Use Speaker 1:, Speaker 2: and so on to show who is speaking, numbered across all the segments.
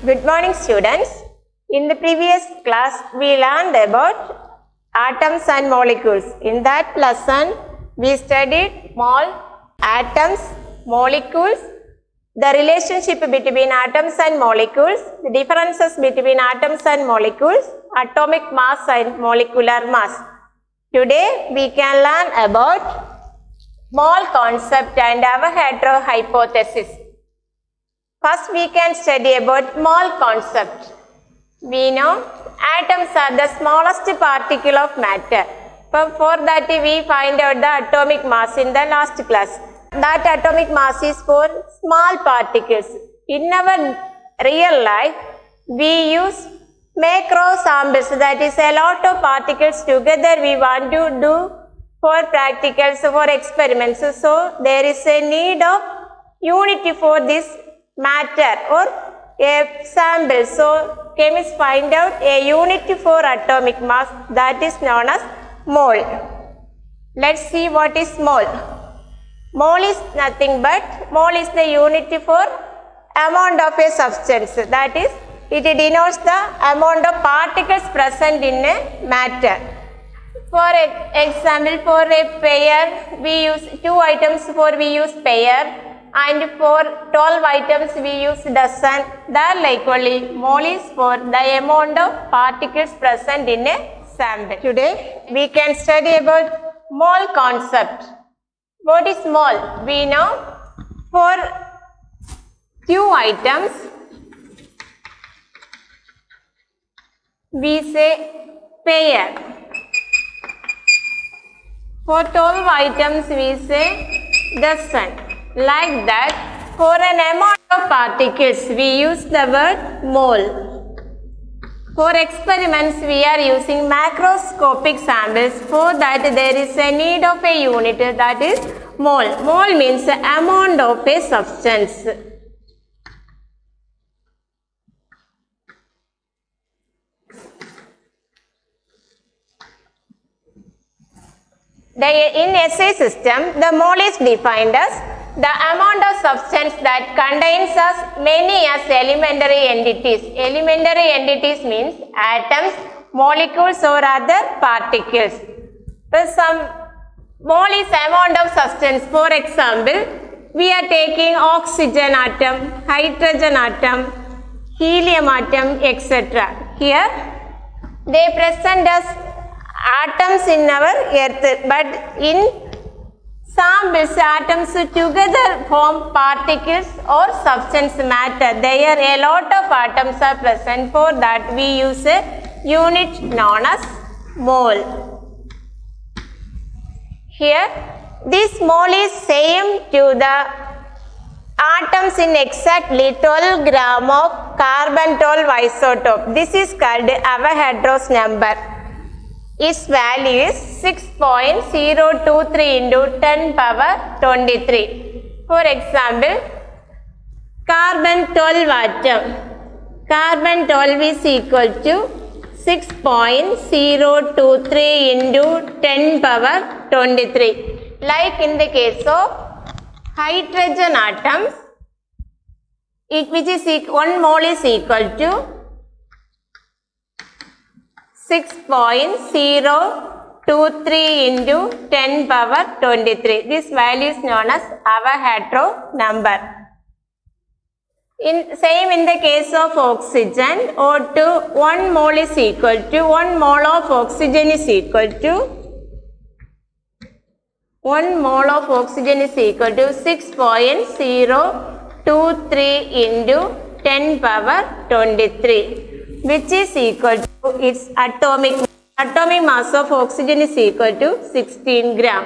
Speaker 1: Good morning, students. In the previous class, we learned about atoms and molecules. In that lesson, we studied mole, atoms, molecules, the relationship between atoms and molecules, the differences between atoms and molecules, atomic mass and molecular mass. Today, we can learn about mole concept and Avogadro hypothesis. First, we can study about mole concept. We know atoms are the smallest particle of matter. For that, we find out the atomic mass in the last class. That atomic mass is for small particles. In our real life, we use macro samples, that is a lot of particles together we want to do for practicals, for experiments. So, there is a need of unit for this matter or a sample. So, chemists find out a unit for atomic mass, that is known as mole. Let's see what is mole. Mole is nothing but mole is the unit for amount of a substance, that is it denotes the amount of particles present in a matter. For example, for a pair we use 2 items, we use pair, and for 12 items we use dozen. That likewise mole is for the amount of particles present in a sample. Today we can study about mole concept. What is mole? We know for 2 items we say pair. For 12 items we say dozen. Like that, for an amount of particles we use the word mole. For experiments we are using macroscopic samples. For that there is a need of a unit, that is mole. Mole means the amount of a substance. In SI system, the mole is defined as the amount of substance that contains as many as elementary entities. Elementary entities means atoms, molecules or other particles. Some mole is amount of substance. For example, we are taking oxygen atom, hydrogen atom, helium atom, etc. Here they present as atoms in our earth, but in samples, atoms together form particles or substance matter. There a lot of atoms are present. For that we use a unit known as mole. Here this mole is same to the atoms in exactly 12 gram of carbon 12 isotope. This is called Avogadro's number. Its value is 6.023 into 10 power 23. For example, carbon 12 atom. Carbon 12 is equal to 6.023 into 10 power 23. Like in the case of hydrogen atoms, which is 1 mole is equal to 6.023 into 10 power 23. This value is known as Avogadro number. Same in the case of oxygen, O2, 1 mole is equal to 1 mole of oxygen is equal to 1 mole of oxygen is equal to 6.023 into 10 power 23, which is equal to its atomic mass of oxygen is equal to 16 gram.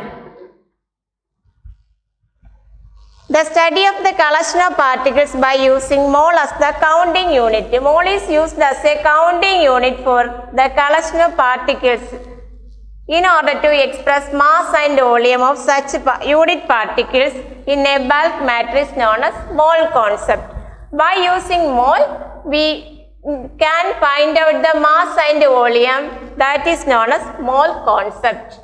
Speaker 1: The study of the collection of particles by using mole as the counting unit. Mole is used as a counting unit for the collection of particles in order to express mass and volume of such unit particles in a bulk matrix known as mole concept. By using mole, we can find out the mass and volume, that is known as mole concept.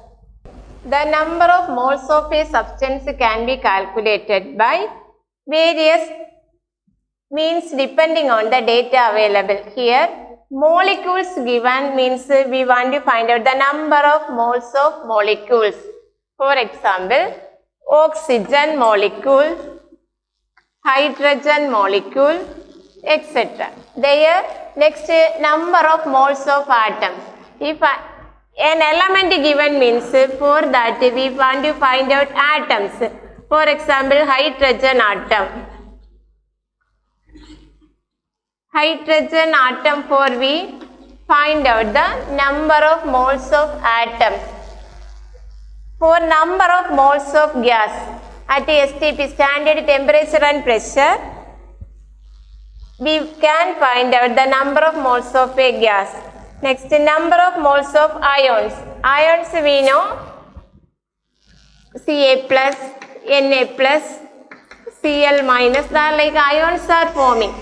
Speaker 1: The number of moles of a substance can be calculated by various means depending on the data available. Here, molecules given means we want to find out the number of moles of molecules. For example, oxygen molecule, hydrogen molecule, etc. There, next number of moles of atoms. If an element given means for that we want to find out atoms. For example, hydrogen atom. Hydrogen atom for we find out the number of moles of atoms. For number of moles of gas at STP, standard temperature and pressure, we can find out the number of moles of a gas. Next, number of moles of ions. Ions we know Ca plus, Na plus, Cl minus, that like ions are forming.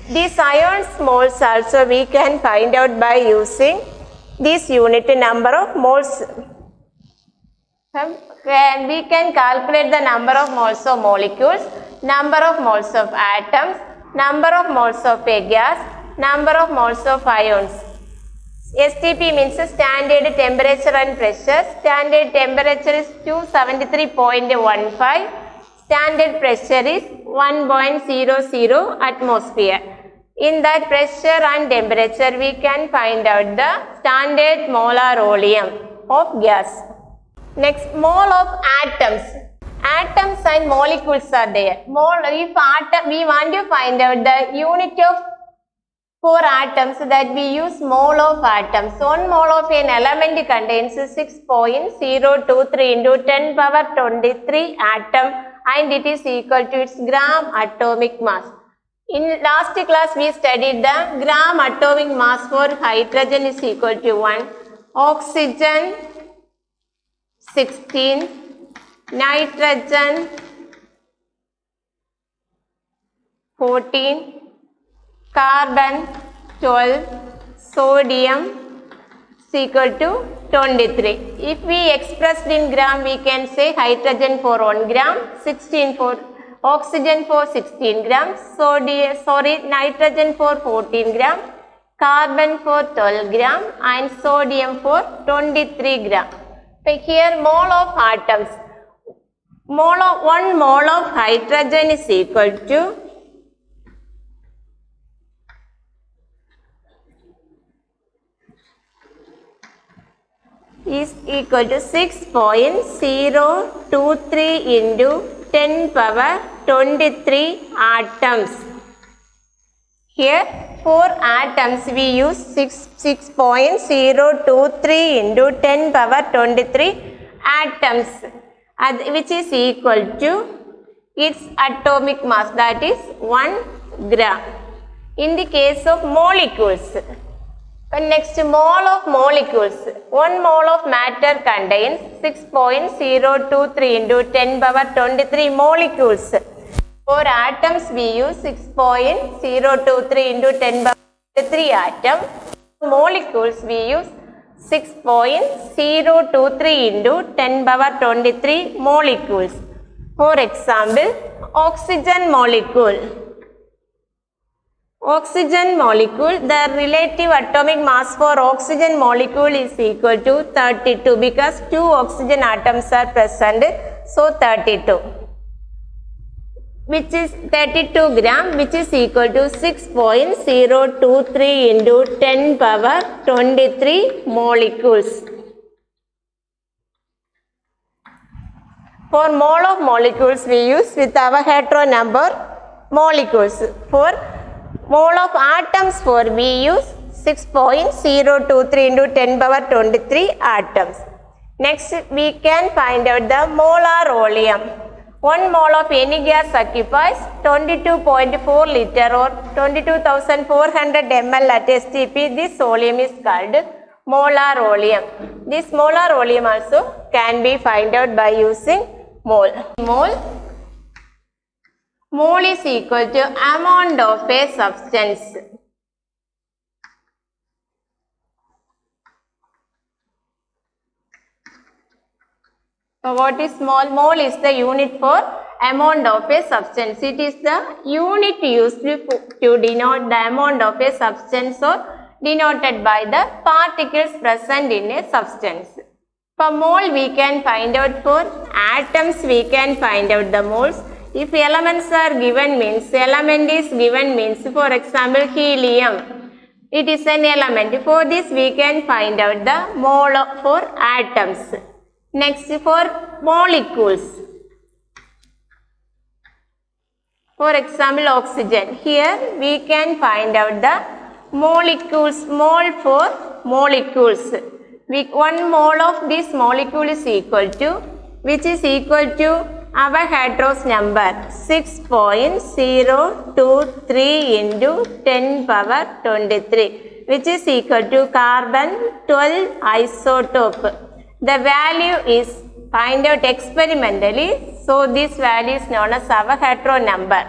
Speaker 1: These ions moles also we can find out by using this unit number of moles. We can calculate the number of moles of molecules, number of moles of atoms, number of moles of a gas, number of moles of ions. STP means standard temperature and pressure. Standard temperature is 273.15. Standard pressure is 1.00 atmosphere. In that pressure and temperature, we can find out the standard molar volume of gas. Next, mole of atoms. Atoms and molecules are there. If atom, we want to find out the unit of for atoms, that we use mole of atoms. 1 mole of an element contains 6.023 into 10 power 23 atom, and it is equal to its gram atomic mass. In last class we studied the gram atomic mass for hydrogen is equal to 1, oxygen 16, nitrogen 14, carbon 12, sodium is equal to 23. If we expressed in gram, we can say hydrogen for 1 gram, 16 for oxygen for 16 grams, nitrogen for 14 gram, carbon for 12 gram, and sodium for 23 gram. So here mole of atoms. 1 mole of hydrogen is equal to is equal to 6.023 into 10 power 23 atoms. Here for atoms we use 6.023 into 10 power 23 atoms, which is equal to its atomic mass, that is 1 gram. In the case of molecules, next, mole of molecules. 1 mole of matter contains 6.023 into 10 power 23 molecules. For atoms we use 6.023 into 10 power 23 atom. For molecules we use 6.023 into 10 power 23 molecules. For example, oxygen molecule. Oxygen molecule, the relative atomic mass for oxygen molecule is equal to 32 because 2 oxygen atoms are present, so 32, which is 32 gram, which is equal to 6.023 into 10 power 23 molecules. For mole of molecules we use with Avogadro number molecules. For mole of atoms for we use 6.023 into 10 power 23 atoms. Next, we can find out the molar volume. 1 mole of any gas occupies 22.4 liter or 22,400 ml at STP. This volume is called molar volume. This molar volume also can be found out by using mole. Mole is equal to amount of a substance. So what is mole? Mole is the unit for amount of a substance. It is the unit used to denote the amount of a substance or denoted by the particles present in a substance. For mole we can find out, for atoms we can find out the moles. If elements are given means, element is given means, for example helium, it is an element. For this we can find out the mole for atoms. Next, for molecules, for example oxygen, here we can find out the molecules, mole for molecules. One mole of this molecule is equal to, which is equal to Avogadro's number 6.023 into 10 power 23, which is equal to carbon 12 isotope. The value is find out experimentally, so this value is known as Avogadro number.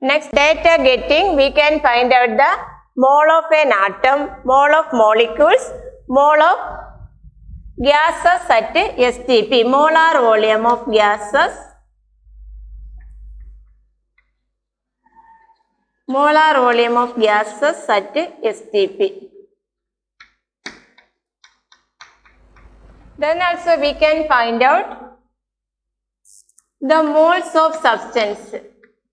Speaker 1: Next, data getting, we can find out the mole of an atom, mole of molecules, mole of gases at STP, molar volume of gases, molar volume of gases at STP. Then also we can find out the moles of substance.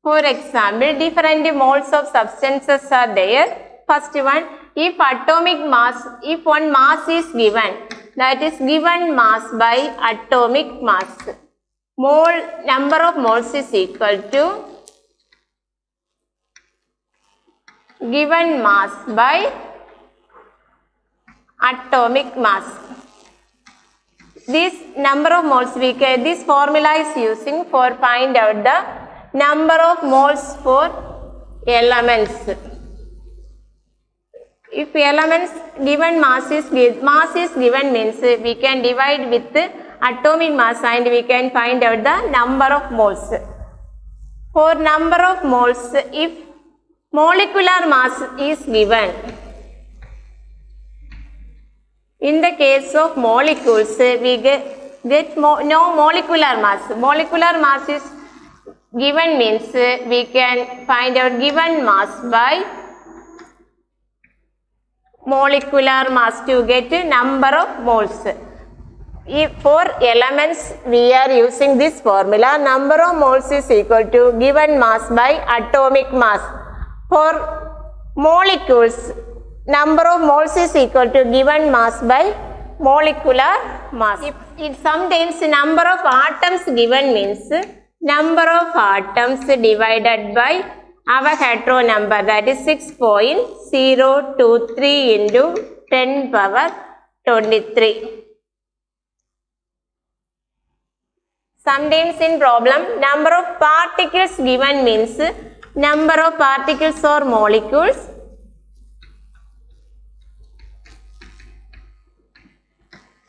Speaker 1: For example, different moles of substances are there. First one, if atomic mass, if one mass is given, that is given mass by atomic mass. Mole, number of moles is equal to given mass by atomic mass. This number of moles, we can, this formula is using for find out the number of moles for elements. If elements given mass is given means we can divide with atomic mass and we can find out the number of moles. For number of moles, if molecular mass is given, in the case of molecules we get no molecular mass. Molecular mass is given means we can find out given mass by molecular mass to get number of moles. If for elements we are using this formula, number of moles is equal to given mass by atomic mass. For molecules, number of moles is equal to given mass by molecular mass. If sometimes number of atoms given means number of atoms divided by Avogadro number, that is 6.023 into 10 power 23. Sometimes in problem, number of particles given means number of particles or molecules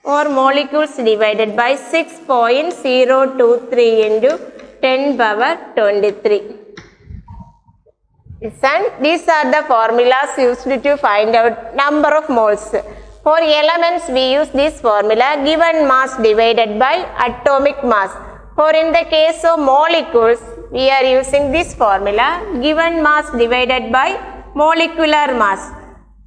Speaker 1: or molecules divided by 6.023 into 10 power 23. Listen, these are the formulas used to find out number of moles. For elements we use this formula, given mass divided by atomic mass. For in the case of molecules, we are using this formula, given mass divided by molecular mass.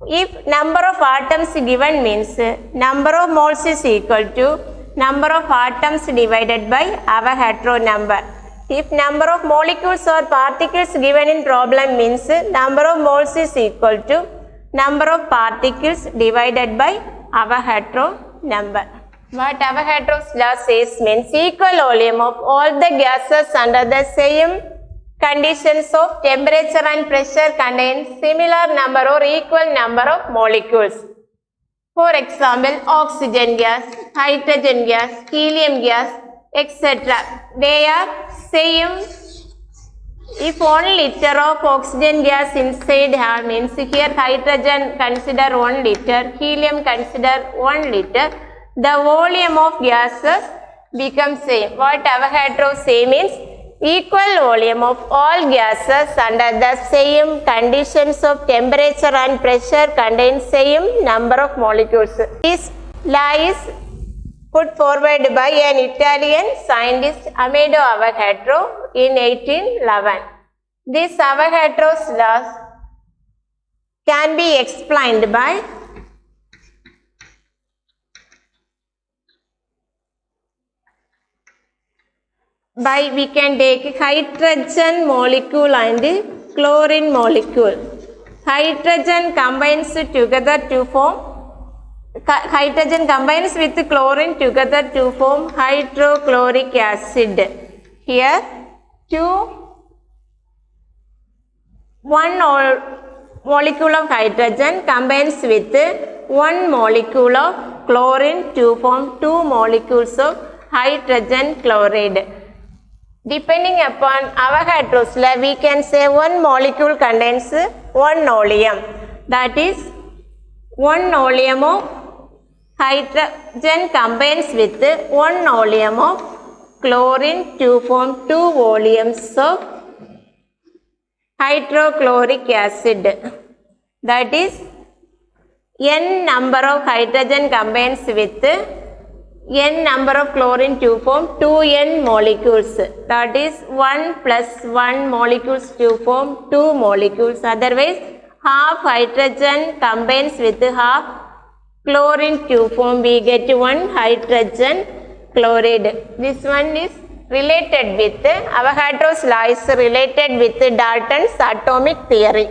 Speaker 1: If number of atoms given means number of moles is equal to number of atoms divided by Avogadro number. If number of molecules or particles given in problem means number of moles is equal to number of particles divided by Avogadro number. What Avogadro's law says means equal volume of all the gases under the same conditions of temperature and pressure contain similar number or equal number of molecules. For example, oxygen gas, hydrogen gas, helium gas, etc. They are same. If 1 liter of oxygen gas inside means here hydrogen consider 1 liter, helium consider 1 liter, the volume of gases becomes same. What Avogadro say means equal volume of all gases under the same conditions of temperature and pressure contain same number of molecules. This Law is put forward by an Italian scientist Amedeo Avogadro in 1811. This Avogadro's laws can be explained by we can take hydrogen molecule and chlorine molecule. Hydrogen combines together to form hydrogen combines with chlorine together to form hydrochloric acid. Here one molecule of hydrogen combines with one molecule of chlorine to form two molecules of hydrogen chloride. Depending upon Avogadro's law, we can say one molecule contains one oleum. That is, one oleum of hydrogen combines with one oleum of chlorine to form two volumes of hydrochloric acid. That is, n number of hydrogen combines with n number of chlorine to form 2n molecules. That is 1 plus 1 molecules to form 2 molecules. Otherwise, half hydrogen combines with half chlorine to form, we get one hydrogen chloride. This one is related with Avogadro's law is related with Dalton's atomic theory.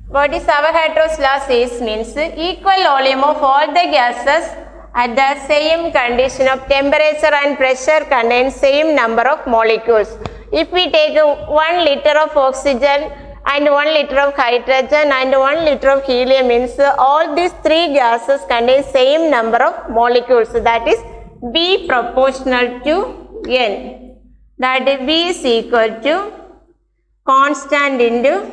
Speaker 1: What is Avogadro's law says means equal volume of all the gases at the same condition of temperature and pressure contains same number of molecules. If we take 1 liter of oxygen and 1 liter of hydrogen and 1 liter of helium, means all these three gases contain same number of molecules. That is B proportional to N. That is B is equal to constant into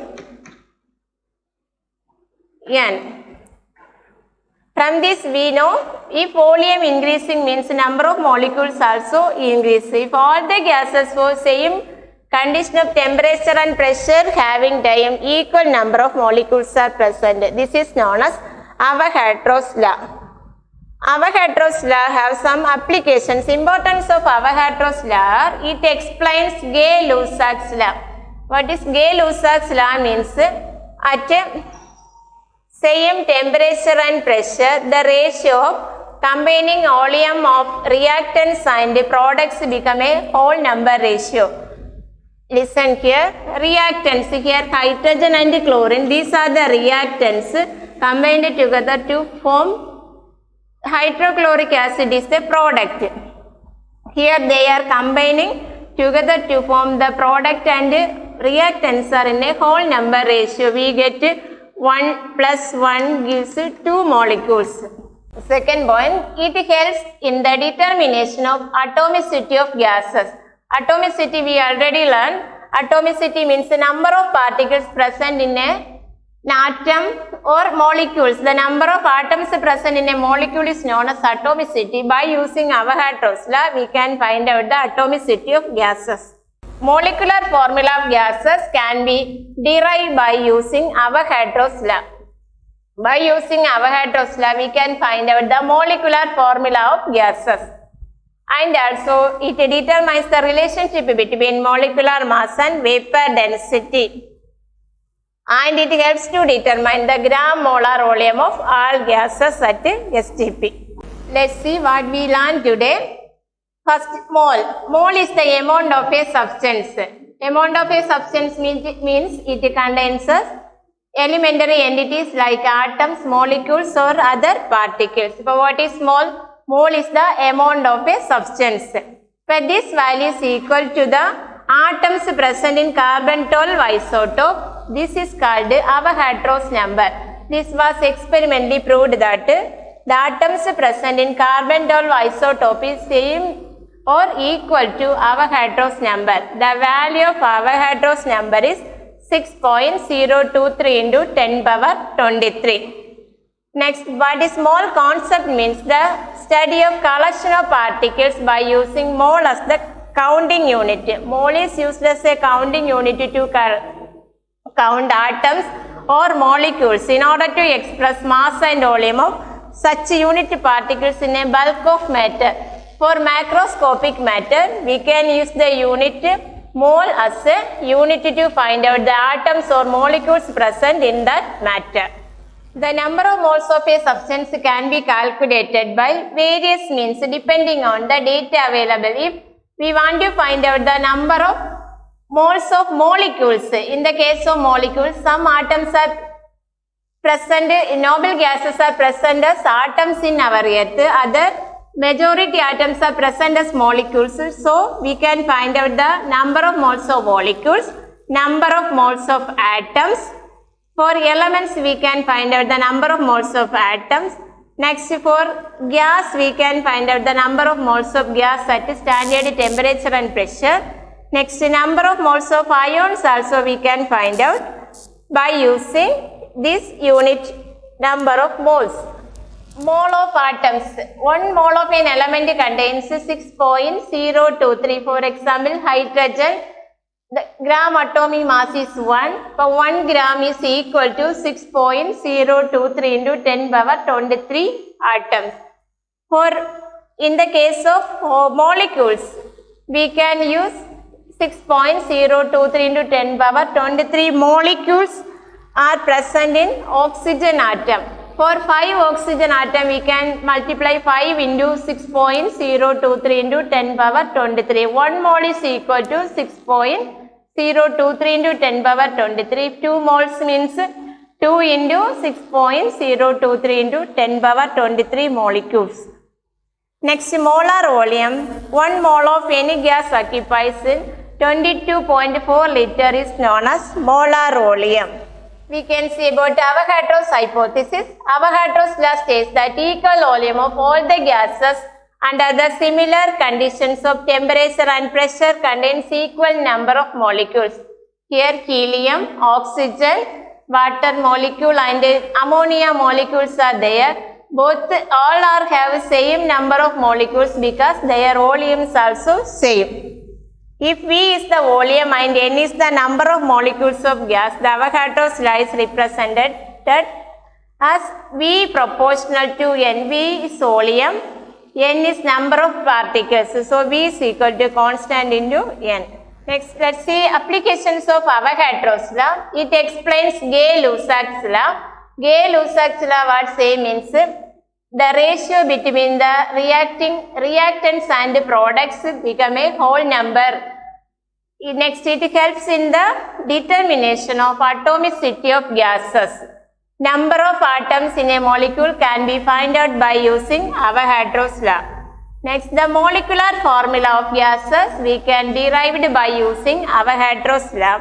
Speaker 1: N. From this we know if volume increasing means number of molecules also increase. If all the gases for same condition of temperature and pressure having time, equal number of molecules are present. This is known as Avogadro's law. Avogadro's law have some applications. Importance of Avogadro's law, it explains Gay-Lussac's law. What is Gay-Lussac's law means? At same temperature and pressure, the ratio of combining volume of reactants and products become a whole number ratio. Listen here, reactants, here hydrogen and chlorine, these are the reactants combined together to form hydrochloric acid is the product. Here they are combining together to form the product and reactants are in a whole number ratio. We get 1 plus 1 gives 2 molecules. Second point, it helps in the determination of atomicity of gases. Atomicity we already learned. Atomicity means the number of particles present in an atom or molecules. The number of atoms present in a molecule is known as atomicity. By using Avogadro's law, we can find out the atomicity of gases. Molecular formula of gases can be derived by using Avogadro's law. By using Avogadro's law, we can find out the molecular formula of gases. And also, it determines the relationship between molecular mass and vapor density. And it helps to determine the gram molar volume of all gases at STP. Let's see what we learned today. First, mole. Mole is the amount of a substance. Amount of a substance means it contains elementary entities like atoms, molecules or other particles. So what is mole? Mole is the amount of a substance. But this value is equal to the atoms present in carbon-12 isotope. This is called Avogadro's number. This was experimentally proved that the atoms present in carbon-12 isotope is same or equal to Avogadro's number. The value of Avogadro's number is 6.023 into 10 power 23. Next, what is mole concept means the study of collection of particles by using mole as the counting unit. Mole is used as a counting unit to count atoms or molecules in order to express mass and volume of such unit particles in a bulk of matter. For macroscopic matter, we can use the unit mole as a unit to find out the atoms or molecules present in that matter. The number of moles of a substance can be calculated by various means depending on the data available. If we want to find out the number of moles of molecules, in the case of molecules, some atoms are present, noble gases are present as atoms in our earth, other majority atoms are present as molecules. So we can find out the number of moles of molecules, number of moles of atoms. For elements, we can find out the number of moles of atoms. Next, for gas, we can find out the number of moles of gas at standard temperature and pressure. Next, number of moles of ions also we can find out by using this unit number of moles. Mole of atoms. 1 mole of an element contains 6.023. For example, hydrogen, the gram atomic mass is 1. So 1 gram is equal to 6.023 into 10 power 23 atoms. For in the case of molecules, we can use 6.023 into 10 power 23 molecules are present in oxygen atom. For 5 oxygen atom, we can multiply 5 into 6.023 into 10 power 23. 1 mole is equal to 6.023 into 10 power 23. 2 moles means 2 into 6.023 into 10 power 23 molecules. Next, molar volume. 1 mole of any gas occupies 22.4 liter is known as molar volume. We can see about Avogadro's hypothesis. Avogadro's law states that equal volume of all the gases under the similar conditions of temperature and pressure contains equal number of molecules. Here helium, oxygen, water molecule and ammonia molecules are there. Both all are have same number of molecules because their volumes also same. If V is the volume and N is the number of molecules of gas, the Avogadro's law is represented as V proportional to N. V is volume, N is number of particles. So V is equal to constant into N. Next, let's see applications of Avogadro's law. It explains Gay-Lussac's law. Gay-Lussac's law what say means the ratio between the reactants and products become a whole number. Next, it helps in the determination of atomicity of gases. Number of atoms in a molecule can be found out by using Avogadro's law. Next, the molecular formula of gases we can derive by using Avogadro's law.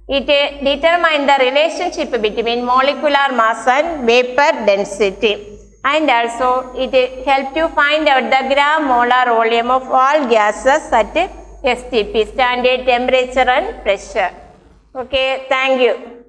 Speaker 1: It determines the relationship between molecular mass and vapor density. And also it helps to find out the gram molar volume of all gases at STP, standard temperature and pressure. Okay, thank you.